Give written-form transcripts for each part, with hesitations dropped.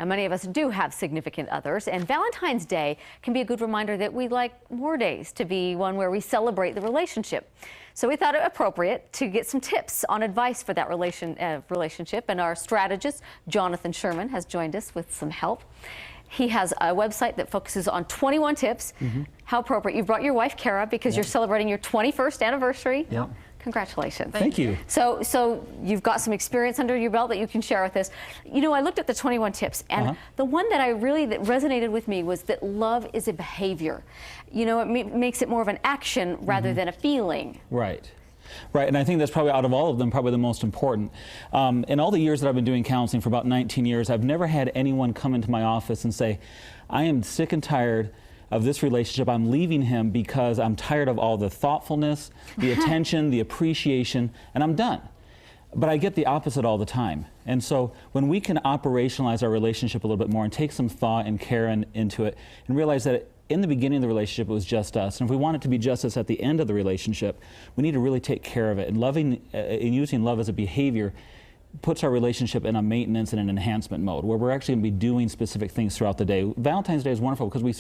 Now, many of us do have significant others, and Valentine's Day can be a good reminder that we'd like more days to be one where we celebrate the relationship. So we thought it appropriate to get some tips on advice for that relationship, and our strategist, Jonathan Sherman, has joined us with some help. He has a website that focuses on 21 tips. How appropriate. You've brought your wife, Kara, because you're celebrating your 21st anniversary. Yep. Congratulations. Thank you. So you've got some experience under your belt that you can share with us. You know, I looked at the 21 tips, and the one that that resonated with me was that love is a behavior. You know, it makes it more of an action rather than a feeling. Right. Right, and I think that's probably, out of all of them, probably the most important. In all the years that I've been doing counseling, for about 19 years, I've never had anyone come into my office and say, I am sick and tired of this relationship. I'm leaving him because I'm tired of all the thoughtfulness, the attention, the appreciation, and I'm done. But I get the opposite all the time. And so when we can operationalize our relationship a little bit more and take some thought and care into it and realize that in the beginning of the relationship, it was just us. And if we want it to be just us at the end of the relationship, we need to really take care of it. And loving and using love as a behavior puts our relationship in a maintenance and an enhancement mode, where we're actually going to be doing specific things throughout the day. Valentine's Day is wonderful because we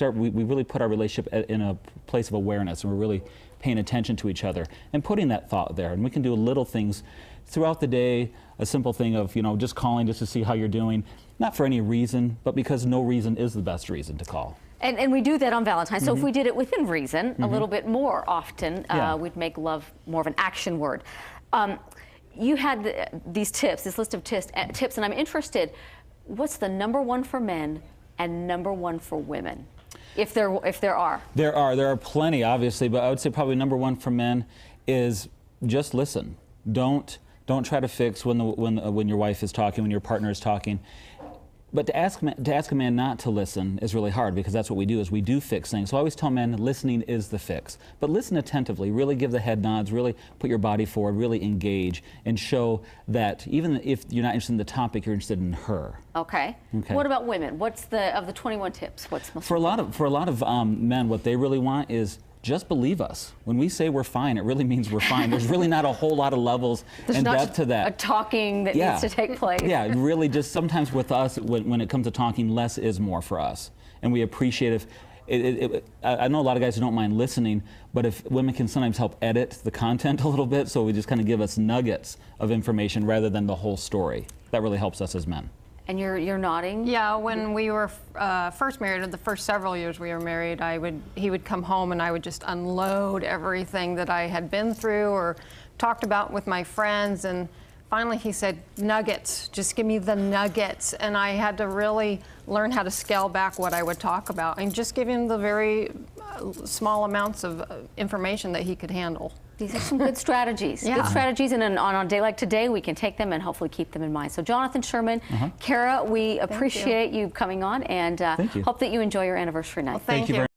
really put our relationship in a place of awareness, and we're really paying attention to each other and putting that thought there. And we can do little things throughout the day, a simple thing of, you know, just calling just to see how you're doing, not for any reason, but because no reason is the best reason to call. And we do that on Valentine's. So if we did it within reason, a little bit more often, we'd make love more of an action word. You had these tips, this list of tips, and I'm interested, what's the #1 for men and #1 for women, if there are? There are plenty, obviously, but I would say probably #1 for men is just listen. Don't try to fix when your wife is talking, when your partner is talking. But to ask a man not to listen is really hard, because that's what we do, is we do fix things. So I always tell men, listening is the fix. But listen attentively, really give the head nods, really put your body forward, really engage, and show that even if you're not interested in the topic, you're interested in her. Okay. What about women? What's of the 21 tips, what's most important? For a lot of men, what they really want is just believe us. When we say we're fine, it really means we're fine. There's really not a whole lot of levels and depth to that. A talking that needs to take place. Yeah, really, just sometimes with us, when it comes to talking, less is more for us. And we appreciate I know a lot of guys who don't mind listening, but if women can sometimes help edit the content a little bit, so we just kind of give us nuggets of information rather than the whole story. That really helps us as men. And you're nodding? Yeah, when we were first married, or the first several years we were married, he would come home and I would just unload everything that I had been through or talked about with my friends. And finally he said, nuggets, just give me the nuggets. And I had to really learn how to scale back what I would talk about and just give him the very small amounts of information that he could handle. These are some good strategies. Good strategies, and on a day like today, we can take them and hopefully keep them in mind. So Jonathan Sherman, Kara, we appreciate you coming on, and hope that you enjoy your anniversary night. Well, thank you.